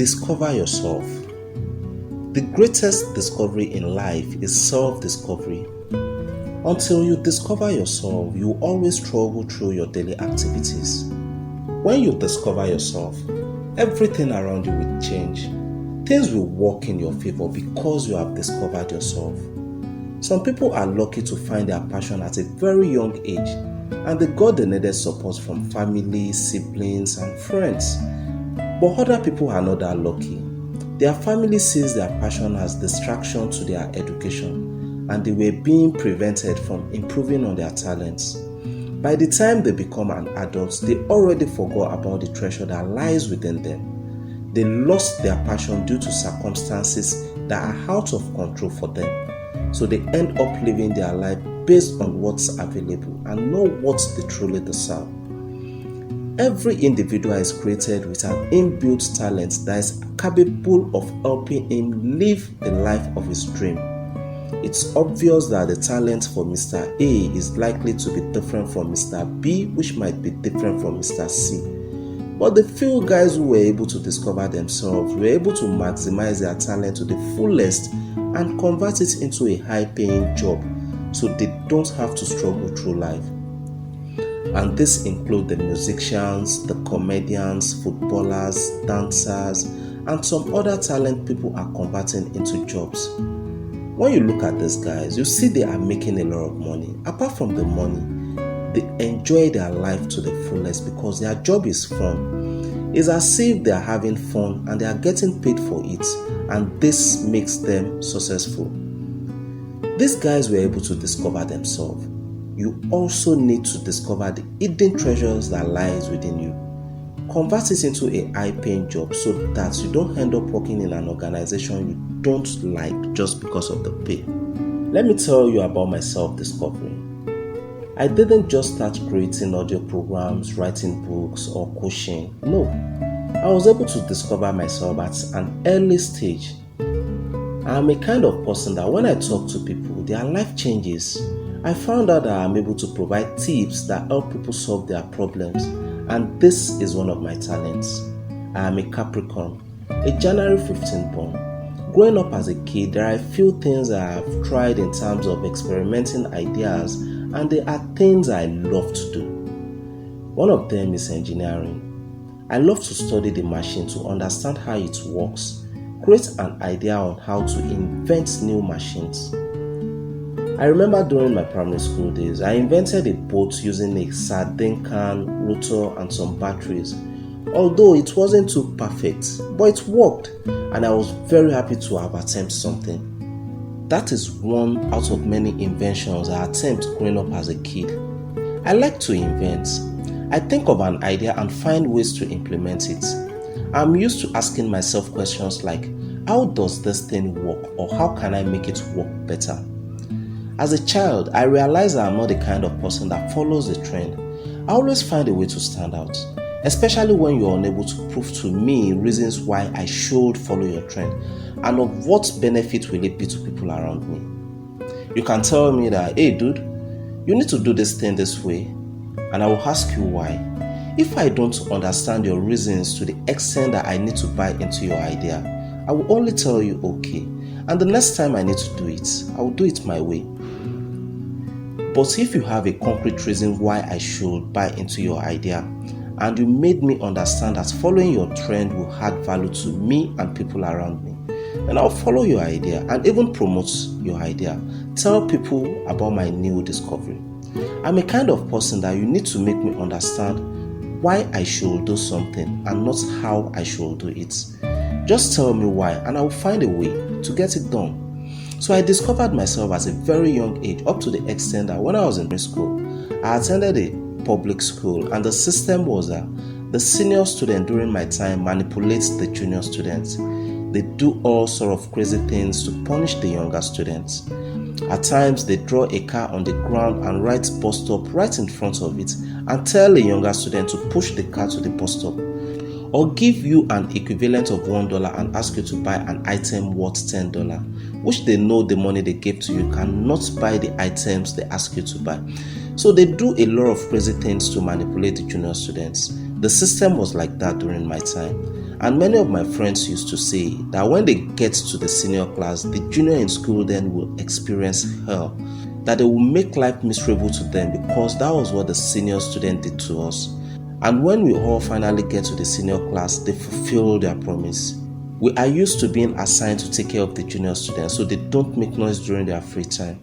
Discover yourself. The greatest discovery in life is self-discovery. Until you discover yourself, you will always struggle through your daily activities. When you discover yourself, everything around you will change. Things will work in your favor because you have discovered yourself. Some people are lucky to find their passion at a very young age, and they got the needed support from family, siblings, and friends. But other people are not that lucky. Their family sees their passion as distraction to their education, and they were being prevented from improving on their talents. By the time they become an adult, they already forgot about the treasure that lies within them. They lost their passion due to circumstances that are out of control for them. So they end up living their life based on what's available and not what they truly deserve. Every individual is created with an inbuilt talent that is capable of helping him live the life of his dream. It's obvious that the talent for Mr. A is likely to be different from Mr. B, which might be different from Mr. C. But the few guys who were able to discover themselves were able to maximize their talent to the fullest and convert it into a high-paying job so they don't have to struggle through life. And this includes the musicians, the comedians, footballers, dancers, and some other talent people are converting into jobs. When you look at these guys, you see they are making a lot of money. Apart from the money, they enjoy their life to the fullest because their job is fun. It's as if they are having fun and they are getting paid for it, and this makes them successful. These guys were able to discover themselves. You also need to discover the hidden treasures that lies within you. Convert it into a high-paying job so that you don't end up working in an organization you don't like just because of the pay. Let me tell you about my self-discovery. I didn't just start creating audio programs, writing books, or coaching. No, I was able to discover myself at an early stage. I'm a kind of person that when I talk to people, their life changes. I found out that I'm able to provide tips that help people solve their problems, and this is one of my talents. I am a Capricorn, a January 15 born. Growing up as a kid, there are a few things I have tried in terms of experimenting ideas, and they are things I love to do. One of them is engineering. I love to study the machine to understand how it works, create an idea on how to invent new machines. I remember during my primary school days, I invented a boat using a sardine can, rotor, and some batteries. Although it wasn't too perfect, but it worked, and I was very happy to have attempted something. That is one out of many inventions I attempted growing up as a kid. I like to invent. I think of an idea and find ways to implement it. I'm used to asking myself questions like, how does this thing work, or how can I make it work better? As a child, I realized that I'm not the kind of person that follows the trend. I always find a way to stand out, especially when you're unable to prove to me reasons why I should follow your trend and of what benefit will it be to people around me. You can tell me that, hey dude, you need to do this thing this way, and I will ask you why. If I don't understand your reasons to the extent that I need to buy into your idea, I will only tell you okay, and the next time I need to do it, I will do it my way. But if you have a concrete reason why I should buy into your idea, and you made me understand that following your trend will add value to me and people around me, then I'll follow your idea and even promote your idea. Tell people about my new discovery. I'm a kind of person that you need to make me understand why I should do something and not how I should do it. Just tell me why and I will find a way to get it done. So I discovered myself at a very young age, up to the extent that when I was in school, I attended a public school, and the system was that the senior student during my time manipulates the junior students. They do all sort of crazy things to punish the younger students. At times, they draw a car on the ground and write bus stop right in front of it and tell a younger student to push the car to the bus stop, or give you an equivalent of $1 and ask you to buy an item worth $10, which they know the money they gave to you cannot buy the items they ask you to buy. So they do a lot of crazy things to manipulate the junior students. The system was like that during my time. And many of my friends used to say that when they get to the senior class, the junior in school then will experience hell, that they will make life miserable to them because that was what the senior student did to us. And when we all finally get to the senior class, they fulfill their promise. We are used to being assigned to take care of the junior students so they don't make noise during their free time.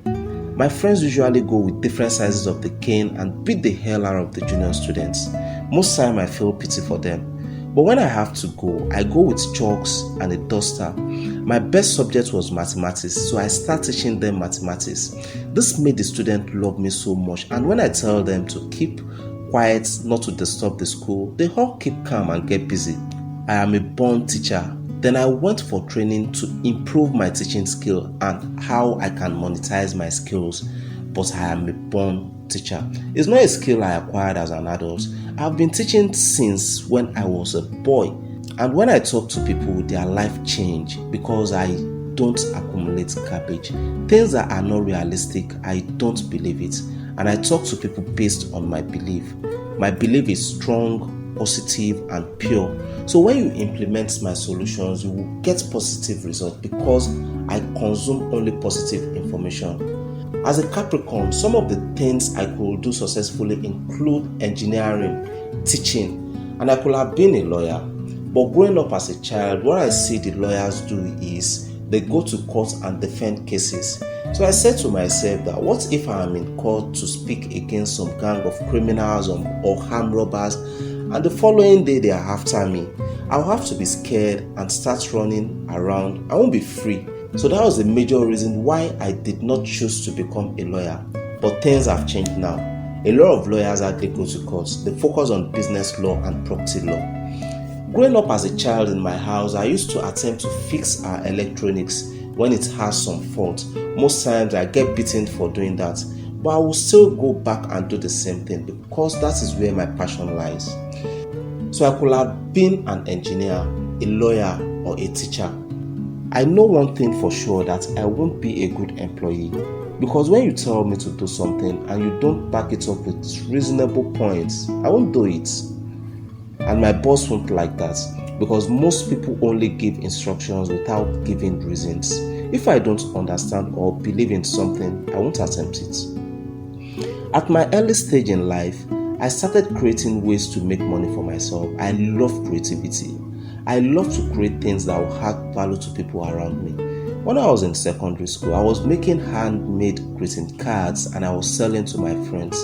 My friends usually go with different sizes of the cane and beat the hell out of the junior students. Most time I feel pity for them. But when I have to go, I go with chalks and a duster. My best subject was mathematics, so I start teaching them mathematics. This made the students love me so much, and when I tell them to keep quiet, not to disturb the school, they all keep calm and get busy. I am a born teacher. Then I went for training to improve my teaching skill and how I can monetize my skills. But I am a born teacher. It's not a skill I acquired as an adult. I've been teaching since when I was a boy. And when I talk to people, their life change because I don't accumulate garbage. Things that are not realistic, I don't believe it. And I talk to people based on my belief. My belief is strong, positive, and pure. So when you implement my solutions, you will get positive results because I consume only positive information. As a Capricorn, some of the things I could do successfully include engineering, teaching, and I could have been a lawyer. But growing up as a child, what I see the lawyers do is they go to court and defend cases. So I said to myself that what if I am in court to speak against some gang of criminals or armed robbers, and the following day they are after me? I'll have to be scared and start running around. I won't be free. So that was the major reason why I did not choose to become a lawyer. But things have changed now. A lot of lawyers actually go to courts. They focus on business law and property law. Growing up as a child in my house, I used to attempt to fix our electronics when it has some fault. Most times I get beaten for doing that. But I will still go back and do the same thing because that is where my passion lies. So I could have been an engineer, a lawyer, or a teacher. I know one thing for sure, that I won't be a good employee, because when you tell me to do something and you don't back it up with reasonable points, I won't do it. And my boss won't like that, because most people only give instructions without giving reasons. If I don't understand or believe in something, I won't attempt it. At my early stage in life, I started creating ways to make money for myself. I love creativity. I love to create things that will add value to people around me. When I was in secondary school, I was making handmade greeting cards and I was selling to my friends.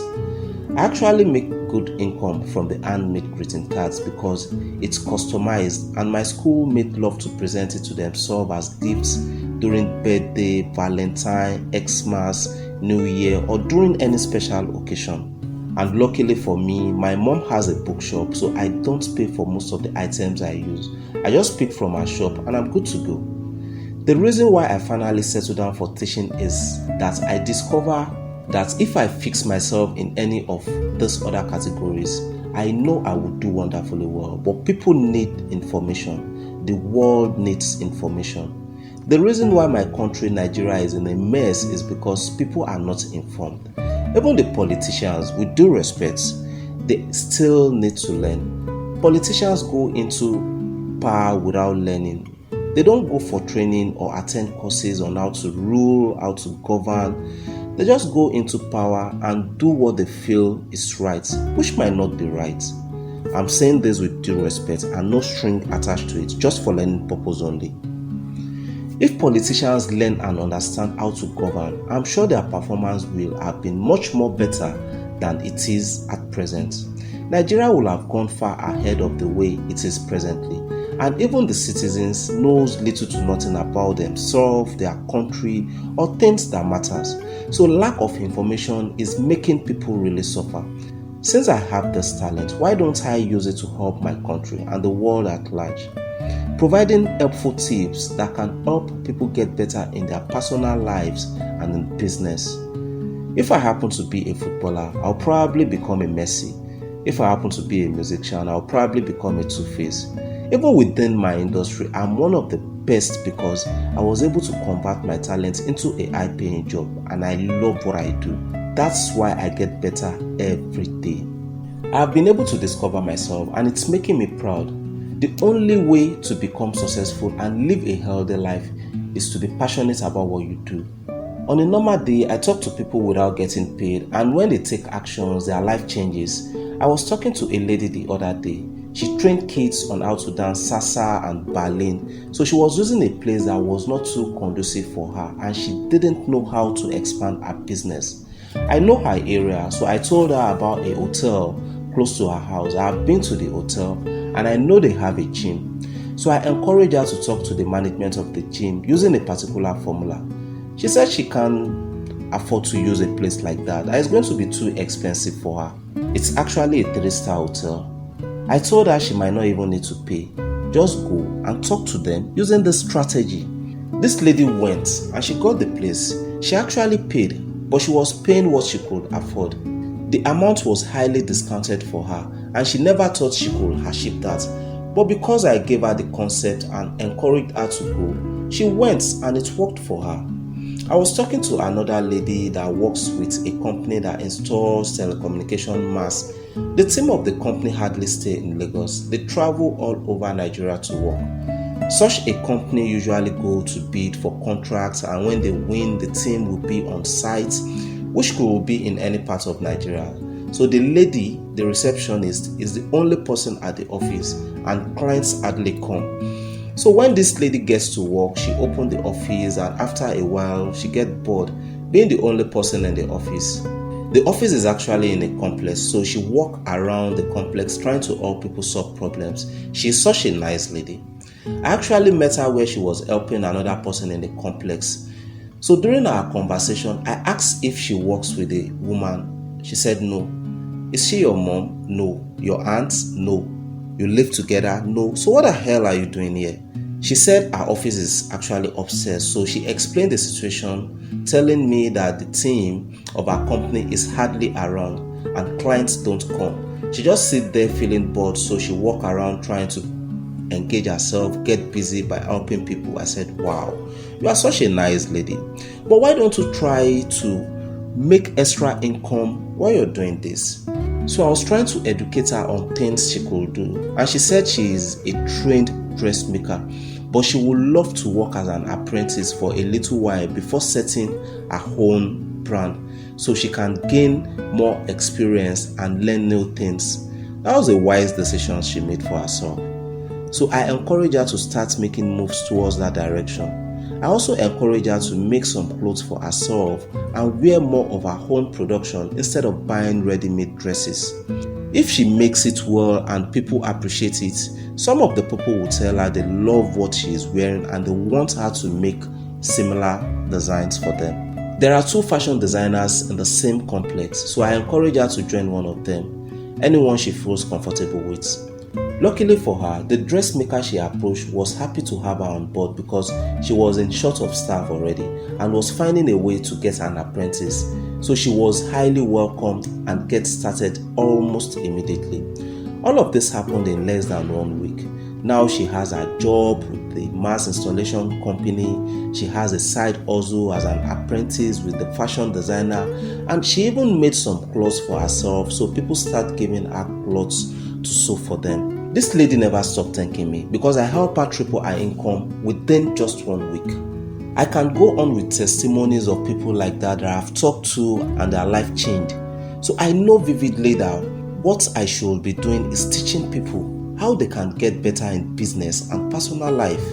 I actually make good income from the handmade greeting cards because it's customized, and my school made love to present it to themselves as gifts during birthday, Valentine, Xmas, New Year, or during any special occasion. And luckily for me, my mom has a bookshop, so I don't pay for most of the items I use. I just pick from her shop and I'm good to go. The reason why I finally settled down for teaching is that I discover that if I fix myself in any of these other categories, I know I will do wonderfully well. But people need information. The world needs information. The reason why my country, Nigeria, is in a mess is because people are not informed. Even the politicians, with due respect, they still need to learn. Politicians go into power without learning. They don't go for training or attend courses on how to rule, how to govern. They just go into power and do what they feel is right, which might not be right. I'm saying this with due respect and no string attached to it, just for learning purpose only. If politicians learn and understand how to govern, I'm sure their performance will have been much more better than it is at present. Nigeria will have gone far ahead of the way it is presently, and even the citizens knows little to nothing about themselves, their country, or things that matters. So lack of information is making people really suffer. Since I have this talent, why don't I use it to help my country and the world at large? Providing helpful tips that can help people get better in their personal lives and in business. If I happen to be a footballer, I'll probably become a Messi. If I happen to be a musician, I'll probably become a Two-Face. Even within my industry, I'm one of the best because I was able to convert my talent into a high-paying job, and I love what I do. That's why I get better every day. I've been able to discover myself, and it's making me proud. The only way to become successful and live a healthy life is to be passionate about what you do. On a normal day, I talk to people without getting paid, and when they take actions, their life changes. I was talking to a lady the other day. She trained kids on how to dance salsa and ballet, so she was using a place that was not too conducive for her, and she didn't know how to expand her business. I know her area, so I told her about a hotel close to her house. I have been to the hotel and I know they have a gym. So I encouraged her to talk to the management of the gym using a particular formula. She said she can't afford to use a place like that. It's going to be too expensive for her. It's actually a 3-star hotel. I told her she might not even need to pay. Just go and talk to them using this strategy. This lady went and she got the place. She actually paid, but she was paying what she could afford. The amount was highly discounted for her and she never thought she could achieve that. But because I gave her the concept and encouraged her to go, she went and it worked for her. I was talking to another lady that works with a company that installs telecommunication masts. The team of the company hardly stay in Lagos. They travel all over Nigeria to work. Such a company usually go to bid for contracts, and when they win, the team will be on site, which could be in any part of Nigeria. So the lady, the receptionist, is the only person at the office and clients hardly come. So when this lady gets to work, she opens the office and after a while, she gets bored being the only person in the office. The office is actually in a complex, so she walks around the complex trying to help people solve problems. She is such a nice lady. I actually met her where she was helping another person in the complex. So during our conversation, I asked if she works with a woman. She said no. Is she your mom? No. Your aunt? No. You live together? No. So what the hell are you doing here? She said her office is actually upstairs. So she explained the situation, telling me that the team of our company is hardly around and clients don't come. She just sits there feeling bored, so she walks around trying to engage herself, get busy by helping people. I said, wow, you are such a nice lady. But why don't you try to make extra income while you're doing this? So I was trying to educate her on things she could do. And she said she is a trained dressmaker, but she would love to work as an apprentice for a little while before setting her own brand so she can gain more experience and learn new things. That was a wise decision she made for herself. So I encourage her to start making moves towards that direction. I also encourage her to make some clothes for herself and wear more of her own production instead of buying ready-made dresses. If she makes it well and people appreciate it, some of the people will tell her they love what she is wearing and they want her to make similar designs for them. There are 2 fashion designers in the same complex, so I encourage her to join one of them, anyone she feels comfortable with. Luckily for her, the dressmaker she approached was happy to have her on board because she was in short of staff already and was finding a way to get an apprentice. So she was highly welcomed and get started almost immediately. All of this happened in less than 1 week. Now she has a job with the mass installation company. She has a side hustle as an apprentice with the fashion designer, and she even made some clothes for herself, so people start giving her clothes to sew for them. This lady never stopped thanking me because I helped her triple her income within just 1 week. I can go on with testimonies of people like that I've talked to and their life changed. So I know vividly that what I should be doing is teaching people how they can get better in business and personal life.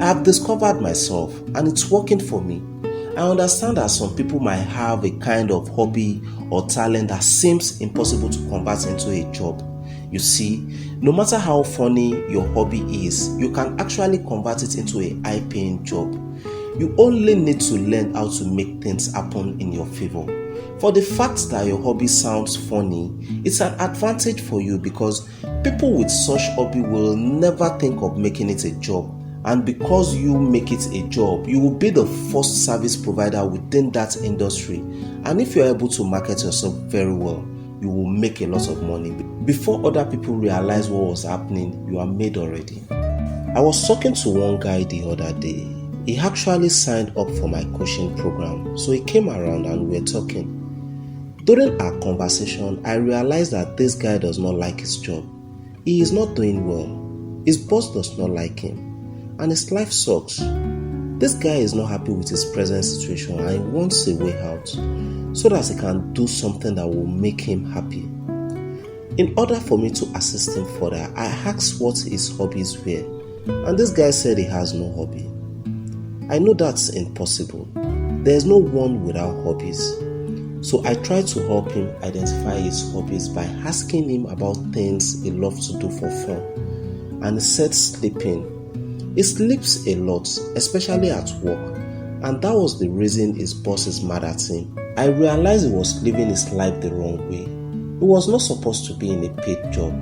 I have discovered myself and it's working for me. I understand that some people might have a kind of hobby or talent that seems impossible to convert into a job. You see, no matter how funny your hobby is, you can actually convert it into a high-paying job. You only need to learn how to make things happen in your favor. For the fact that your hobby sounds funny, it's an advantage for you because people with such hobby will never think of making it a job. And because you make it a job, you will be the first service provider within that industry. And if you're able to market yourself very well, you will make a lot of money. Before other people realize what was happening, you are made already. I was talking to one guy the other day. He actually signed up for my coaching program. So he came around and we were talking. During our conversation, I realized that this guy does not like his job. He is not doing well. His boss does not like him, and his life sucks. This guy is not happy with his present situation and he wants a way out so that he can do something that will make him happy. In order for me to assist him further, I asked what his hobbies were, and this guy said he has no hobby. I know that's impossible. There is no one without hobbies. So I tried to help him identify his hobbies by asking him about things he loves to do for fun. And he said sleeping. He sleeps a lot, especially at work, and that was the reason his boss is mad at him. I realized he was living his life the wrong way. He was not supposed to be in a paid job.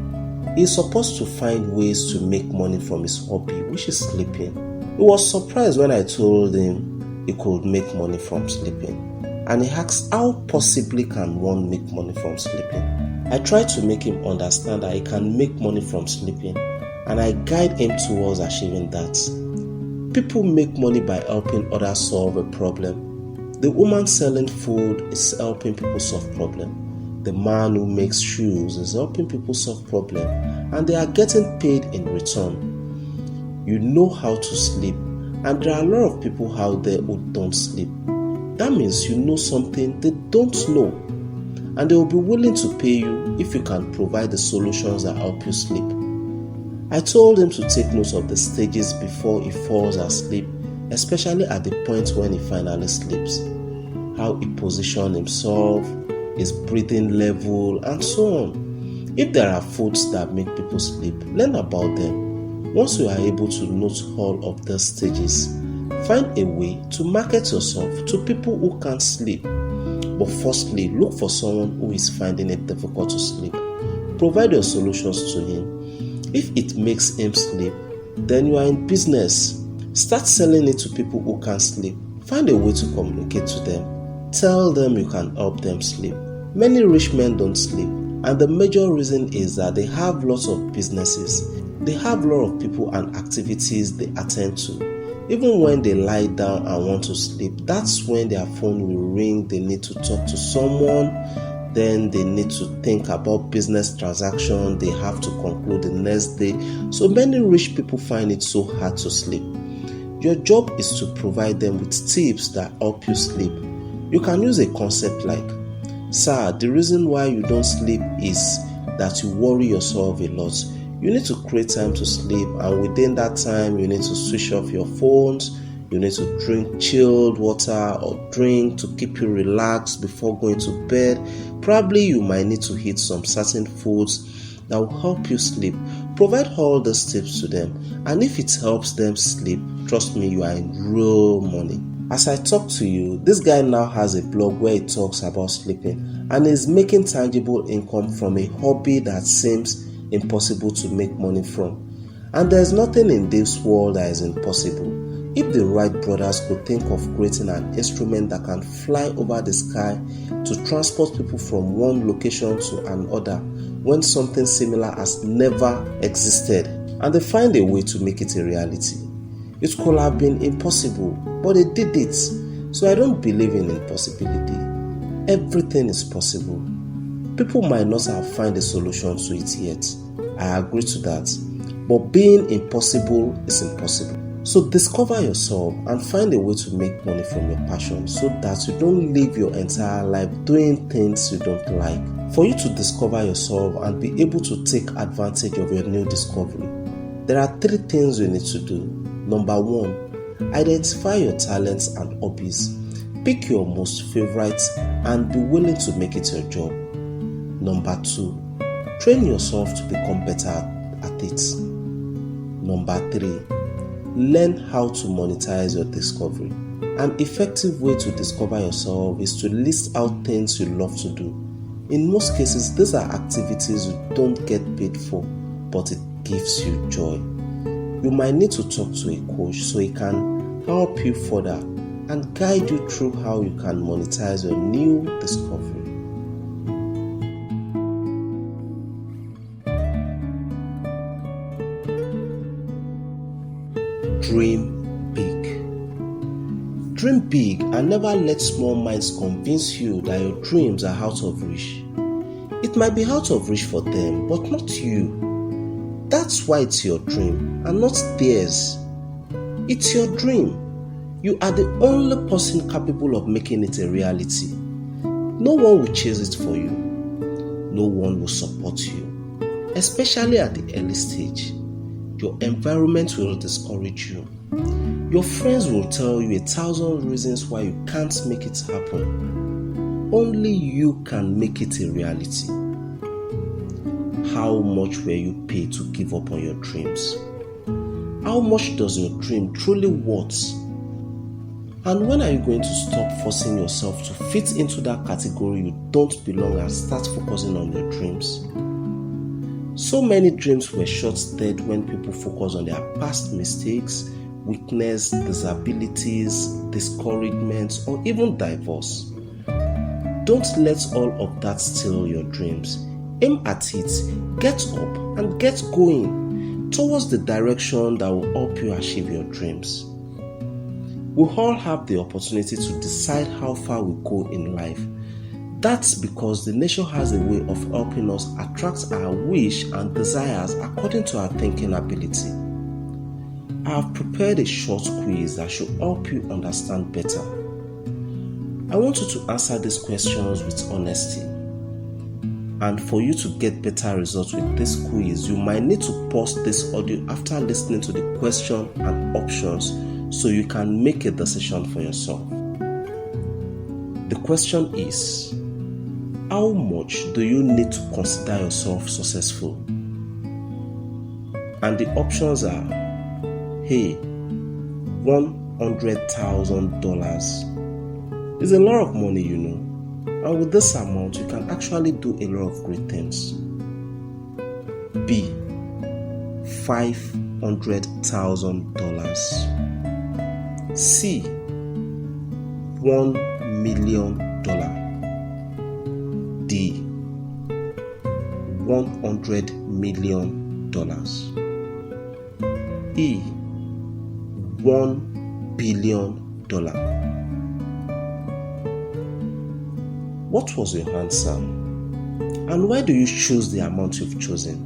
He is supposed to find ways to make money from his hobby, which is sleeping. He was surprised when I told him he could make money from sleeping, and he asked how possibly can one make money from sleeping. I tried to make him understand that he can make money from sleeping, and I guide him towards achieving that. People make money by helping others solve a problem. The woman selling food is helping people solve problems. The man who makes shoes is helping people solve problems, and they are getting paid in return. You know how to sleep, and there are a lot of people out there who don't sleep. That means you know something they don't know, and they will be willing to pay you if you can provide the solutions that help you sleep. I told him to take note of the stages before he falls asleep, especially at the point when he finally sleeps. How he positions himself, his breathing level, and so on. If there are foods that make people sleep, learn about them. Once you are able to note all of the stages, find a way to market yourself to people who can't sleep. But firstly, look for someone who is finding it difficult to sleep. Provide your solutions to him. If it makes him sleep, then you are in business. Start selling it to people who can't sleep. Find a way to communicate to them. Tell them you can help them sleep. Many rich men don't sleep, and the major reason is that they have lots of businesses. They have a lot of people and activities they attend to. Even when they lie down and want to sleep, that's when their phone will ring. They need to talk to someone. Then they need to think about business transaction they have to conclude the next day. So many rich people find it so hard to sleep. Your job is to provide them with tips that help you sleep. You can use a concept like, "Sir, the reason why you don't sleep is that you worry yourself a lot. You need to create time to sleep, and within that time you need to switch off your phones. You need to drink chilled water or drink to keep you relaxed before going to bed. Probably you might need to eat some certain foods that will help you sleep." Provide all these tips to them, and if it helps them sleep, trust me, you are in real money. As I talk to you, this guy now has a blog where he talks about sleeping and is making tangible income from a hobby that seems impossible to make money from. And there's nothing in this world that is impossible. If the Wright brothers could think of creating an instrument that can fly over the sky to transport people from one location to another when something similar has never existed, and they find a way to make it a reality, it could have been impossible, but they did it. So I don't believe in impossibility. Everything is possible. People might not have found a solution to it yet. I agree to that. But being impossible is impossible. So discover yourself and find a way to make money from your passion so that you don't live your entire life doing things you don't like. For you to discover yourself and be able to take advantage of your new discovery, there are 3 things you need to do. Number 1, identify your talents and hobbies. Pick your most favorite and be willing to make it your job. Number 2, train yourself to become better at it. Number 3, learn how to monetize your discovery. An effective way to discover yourself is to list out things you love to do. In most cases, these are activities you don't get paid for, but it gives you joy. You might need to talk to a coach so he can help you further and guide you through how you can monetize your new discovery. Dream big. Dream big and never let small minds convince you that your dreams are out of reach. It might be out of reach for them, but not you. That's why it's your dream and not theirs. It's your dream. You are the only person capable of making it a reality. No one will chase it for you. No one will support you, especially at the early stage. Your environment will discourage you. Your friends will tell you 1,000 reasons why you can't make it happen. Only you can make it a reality. How much were you paid to give up on your dreams? How much does your dream truly worth? And when are you going to stop forcing yourself to fit into that category you don't belong and start focusing on your dreams? So many dreams were shot dead when people focus on their past mistakes, weakness, disabilities, discouragement, or even divorce. Don't let all of that steal your dreams. Aim at it, get up, and get going towards the direction that will help you achieve your dreams. We all have the opportunity to decide how far we go in life. That's because the nature has a way of helping us attract our wish and desires according to our thinking ability. I have prepared a short quiz that should help you understand better. I want you to answer these questions with honesty. And for you to get better results with this quiz, you might need to pause this audio after listening to the question and options so you can make a decision for yourself. The question is, how much do you need to consider yourself successful? And the options are, hey, $100,000. It's a lot of money, you know. And with this amount, you can actually do a lot of great things. B, $500,000. C, $1 million. D, $100 million. E, $1 billion. What was your answer? And why do you choose the amount you've chosen?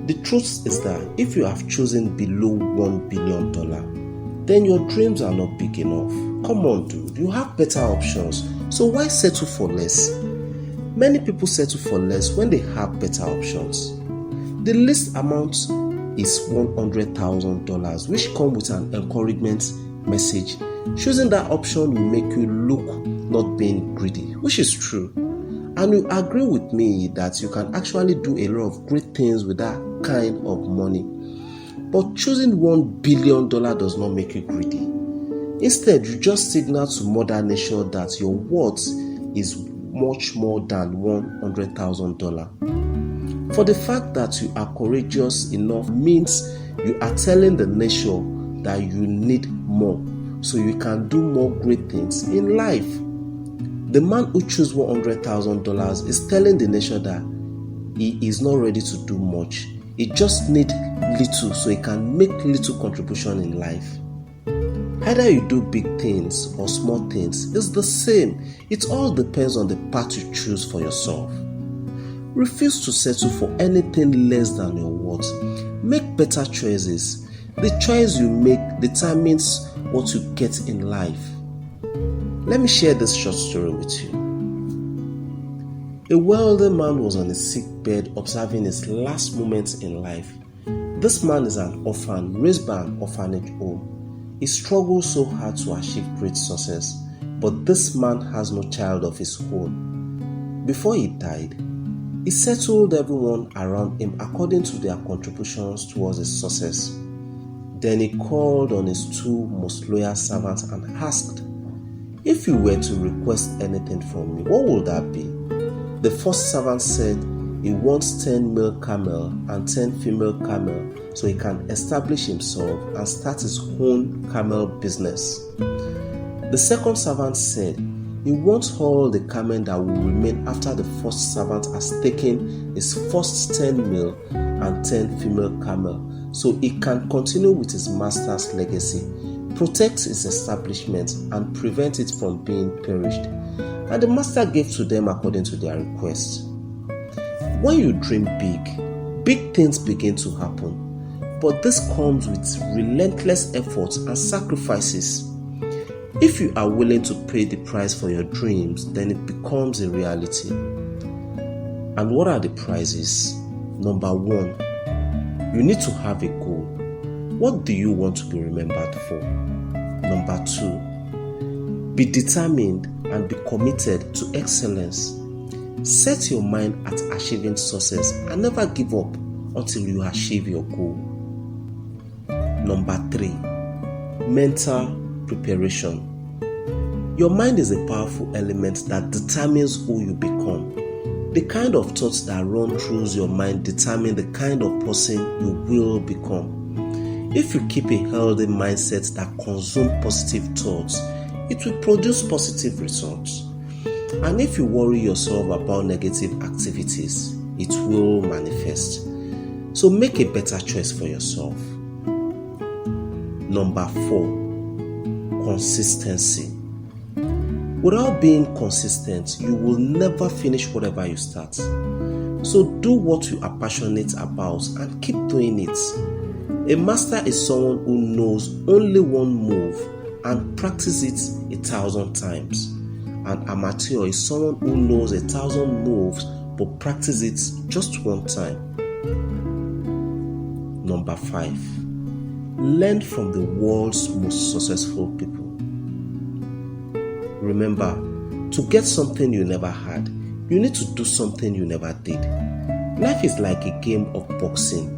The truth is that if you have chosen below $1 billion, then your dreams are not big enough. Come on, dude, you have better options. So why settle for less? Many people settle for less when they have better options. The least amount is $100,000, which comes with an encouragement message. Choosing that option will make you look not being greedy, which is true. And you agree with me that you can actually do a lot of great things with that kind of money. But choosing $1 billion does not make you greedy. Instead, you just signal to Mother Nature that your worth is much more than $100,000. For the fact that you are courageous enough means you are telling the nature that you need more, so you can do more great things in life. The man who chooses $100,000 is telling the nature that he is not ready to do much. He just needs little so he can make little contribution in life. Either you do big things or small things, it's the same. It all depends on the path you choose for yourself. Refuse to settle for anything less than your worth. Make better choices. The choice you make determines what you get in life. Let me share this short story with you. A wealthy man was on a sick bed observing his last moments in life. This man is an orphan raised by an orphanage home. He struggled so hard to achieve great success, but this man has no child of his own. Before he died, he settled everyone around him according to their contributions towards his success. Then he called on his two most loyal servants and asked, "If you were to request anything from me, what would that be?" The first servant said he wants 10 male camel and 10 female camel so he can establish himself and start his own camel business. The second servant said he wants all the camel that will remain after the first servant has taken his first 10 male and 10 female camel so he can continue with his master's legacy, protect his establishment and prevent it from being perished. And the master gave to them according to their request. When you dream big, big things begin to happen. But this comes with relentless efforts and sacrifices. If you are willing to pay the price for your dreams, then it becomes a reality. And what are the prices? Number 1, you need to have a goal. What do you want to be remembered for? Number 2, be determined and be committed to excellence. Set your mind at achieving success and never give up until you achieve your goal. Number 3, mental preparation. Your mind is a powerful element that determines who you become. The kind of thoughts that run through your mind determine the kind of person you will become. If you keep a healthy mindset that consumes positive thoughts, it will produce positive results. And if you worry yourself about negative activities, it will manifest. So make a better choice for yourself. Number 4, consistency. Without being consistent, you will never finish whatever you start. So do what you are passionate about and keep doing it. A master is someone who knows only one move and practices it 1,000 times. An amateur is someone who knows 1,000 moves but practices it just one time. Number 5, learn from the world's most successful people. Remember, to get something you never had, you need to do something you never did. Life is like a game of boxing.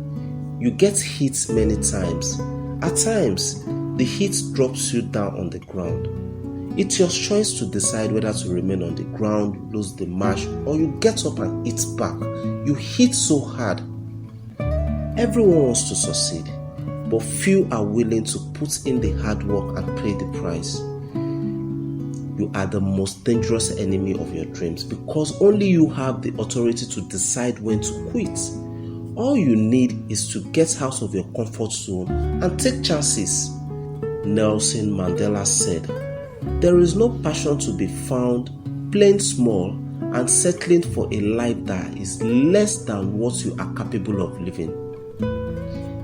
You get hit many times. At times, the hit drops you down on the ground. It's your choice to decide whether to remain on the ground, lose the match, or you get up and hit back. You hit so hard. Everyone wants to succeed, but few are willing to put in the hard work and pay the price. You are the most dangerous enemy of your dreams because only you have the authority to decide when to quit. All you need is to get out of your comfort zone and take chances. Nelson Mandela said, "There is no passion to be found playing small and settling for a life that is less than what you are capable of living."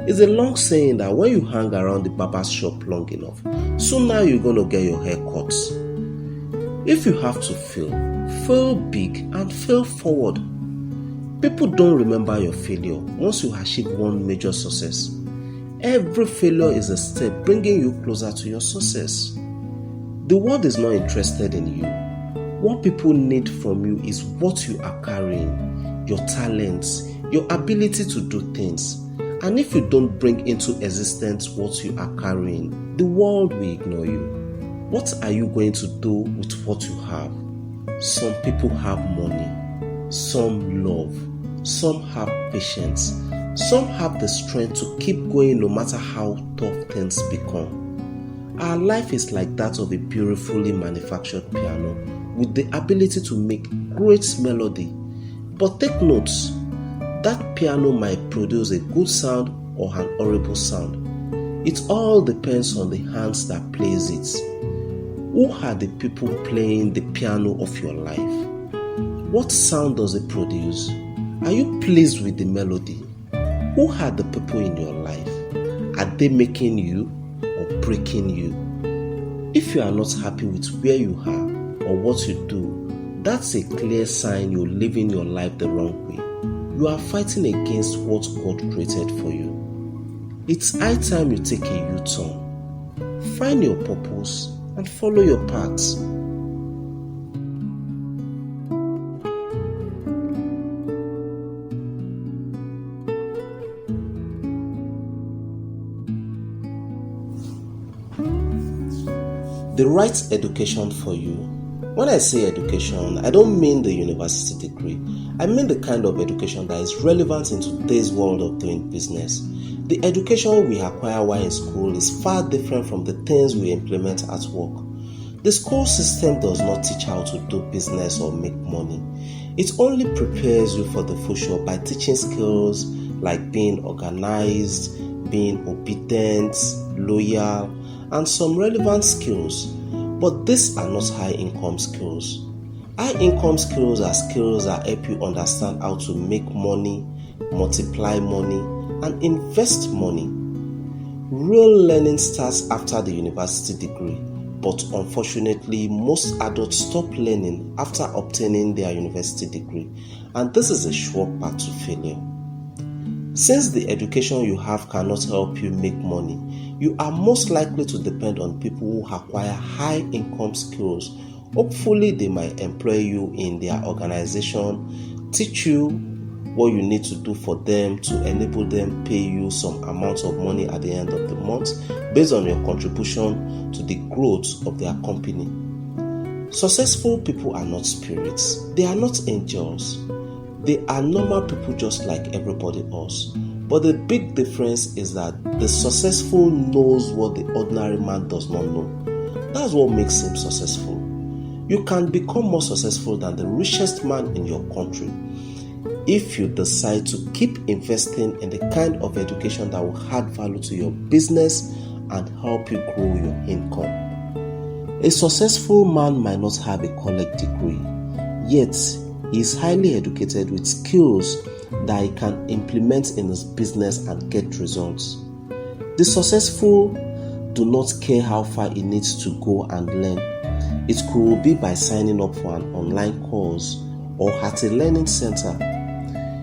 It's a long saying that when you hang around the barber's shop long enough, soon now you're going to get your hair cut. If you have to fail big and fail forward. People don't remember your failure once you achieve one major success. Every failure is a step bringing you closer to your success. The world is not interested in you. What people need from you is what you are carrying, your talents, your ability to do things. And if you don't bring into existence what you are carrying, the world will ignore you. What are you going to do with what you have? Some people have money, some love, some have patience, some have the strength to keep going no matter how tough things become. Our life is like that of a beautifully manufactured piano with the ability to make great melody. But take notes, that piano might produce a good sound or an horrible sound. It all depends on the hands that plays it. Who are the people playing the piano of your life? What sound does it produce? Are you pleased with the melody? Who are the people in your life? Are they making you or breaking you? If you are not happy with where you are or what you do, that's a clear sign you're living your life the wrong way. You are fighting against what God created for you. It's high time you take a U-turn. Find your purpose and follow your path. The right education for you. When I say education, I don't mean the university degree. I mean the kind of education that is relevant in today's world of doing business. The education we acquire while in school is far different from the things we implement at work. The school system does not teach how to do business or make money. It only prepares you for the future by teaching skills like being organized, being obedient, loyal, and some relevant skills. But these are not high-income skills. High-income skills are skills that help you understand how to make money, multiply money, and invest money. Real learning starts after the university degree, but unfortunately, most adults stop learning after obtaining their university degree, and this is a sure path to failure. Since the education you have cannot help you make money, you are most likely to depend on people who acquire high income skills. Hopefully, they might employ you in their organization, teach you what you need to do for them to enable them pay you some amount of money at the end of the month based on your contribution to the growth of their company. Successful people are not spirits. They are not angels. They are normal people just like everybody else. But the big difference is that the successful knows what the ordinary man does not know. That's what makes him successful. You can become more successful than the richest man in your country if you decide to keep investing in the kind of education that will add value to your business and help you grow your income. A successful man might not have a college degree, yet he is highly educated with skills that he can implement in his business and get results. The successful do not care how far he needs to go and learn. It could be by signing up for an online course or at a learning center.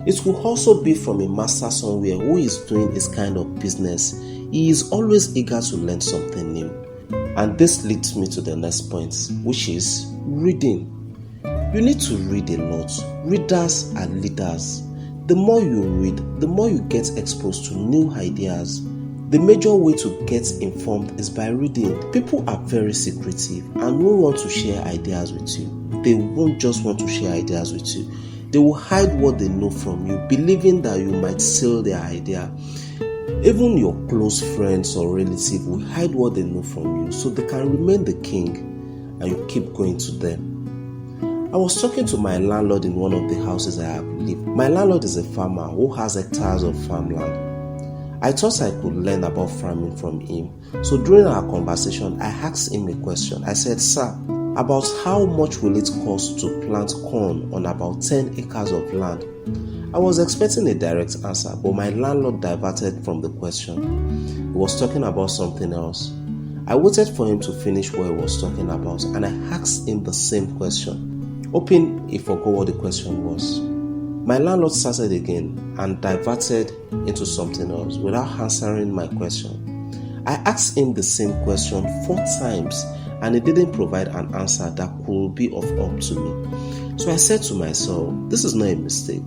It could also be from a master somewhere who is doing his kind of business. He is always eager to learn something new. And this leads me to the next point, which is reading. You need to read a lot. Readers are leaders. The more you read, the more you get exposed to new ideas. The major way to get informed is by reading. People are very secretive and won't want to share ideas with you. They won't just want to share ideas with you. They will hide what they know from you, believing that you might steal their idea. Even your close friends or relatives will hide what they know from you so they can remain the king and you keep going to them. I was talking to my landlord in one of the houses I have lived. My landlord is a farmer who has hectares of farmland. I thought I could learn about farming from him. So during our conversation, I asked him a question. I said, "Sir, about how much will it cost to plant corn on about 10 acres of land?" I was expecting a direct answer, but my landlord diverted from the question. He was talking about something else. I waited for him to finish what he was talking about, and I asked him the same question, hoping he forgot what the question was. My landlord started again and diverted into something else without answering my question. I asked him the same question 4 times, and he didn't provide an answer that could be of help to me. So I said to myself, this is not a mistake.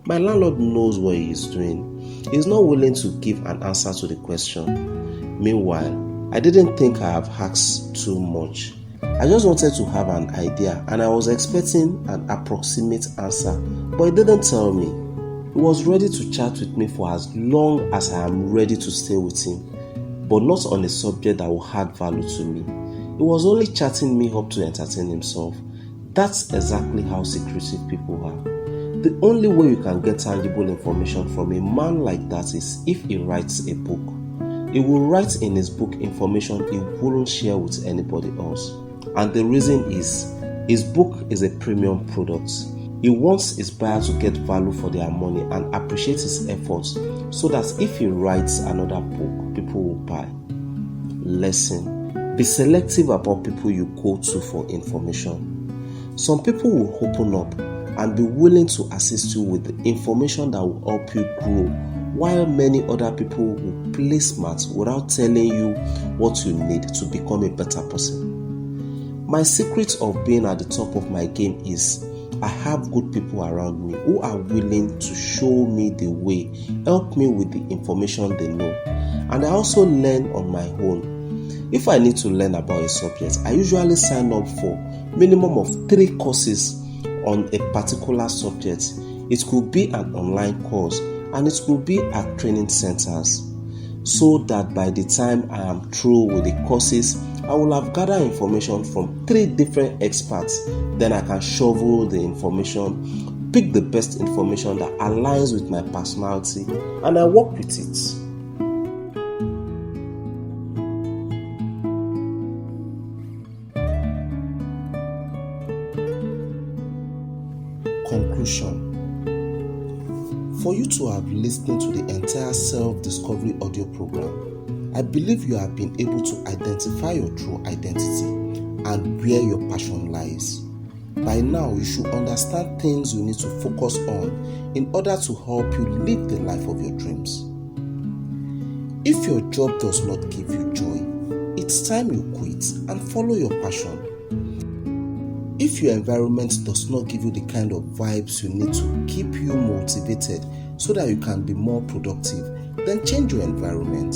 My landlord knows what he is doing. He is not willing to give an answer to the question. Meanwhile, I didn't think I have asked too much. I just wanted to have an idea and I was expecting an approximate answer, but he didn't tell me. He was ready to chat with me for as long as I am ready to stay with him, but not on a subject that will add value to me. He was only chatting me up to entertain himself. That's exactly how secretive people are. The only way you can get tangible information from a man like that is if he writes a book. He will write in his book information he wouldn't share with anybody else. And the reason is, his book is a premium product. He wants his buyer to get value for their money and appreciate his efforts so that if he writes another book, people will buy. Lesson: be selective about people you go to for information. Some people will open up and be willing to assist you with the information that will help you grow, while many other people will play smart without telling you what you need to become a better person. My secret of being at the top of my game is I have good people around me who are willing to show me the way, help me with the information they know, and I also learn on my own. If I need to learn about a subject, I usually sign up for minimum of 3 courses on a particular subject. It could be an online course and it could be at training centers, so that by the time I am through with the courses, I will have gathered information from 3 different experts. Then I can shovel the information, pick the best information that aligns with my personality, and I work with it. Conclusion. For you to have listened to the entire self-discovery audio program, I believe you have been able to identify your true identity and where your passion lies. By now, you should understand things you need to focus on in order to help you live the life of your dreams. If your job does not give you joy, it's time you quit and follow your passion. If your environment does not give you the kind of vibes you need to keep you motivated so that you can be more productive, then change your environment.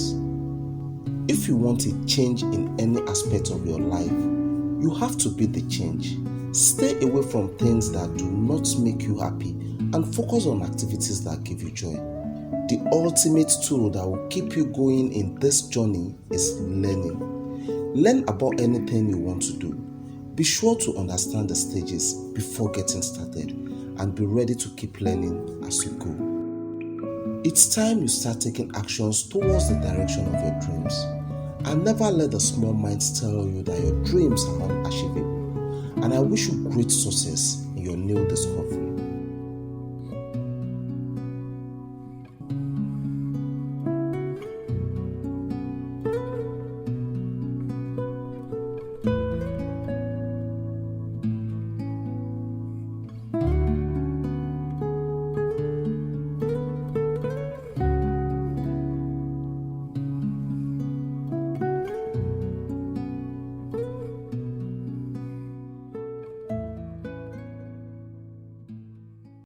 If you want a change in any aspect of your life, you have to be the change. Stay away from things that do not make you happy and focus on activities that give you joy. The ultimate tool that will keep you going in this journey is learning. Learn about anything you want to do. Be sure to understand the stages before getting started and be ready to keep learning as you go. It's time you start taking actions towards the direction of your dreams. And never let the small minds tell you that your dreams are unachievable. And I wish you great success in your new discovery.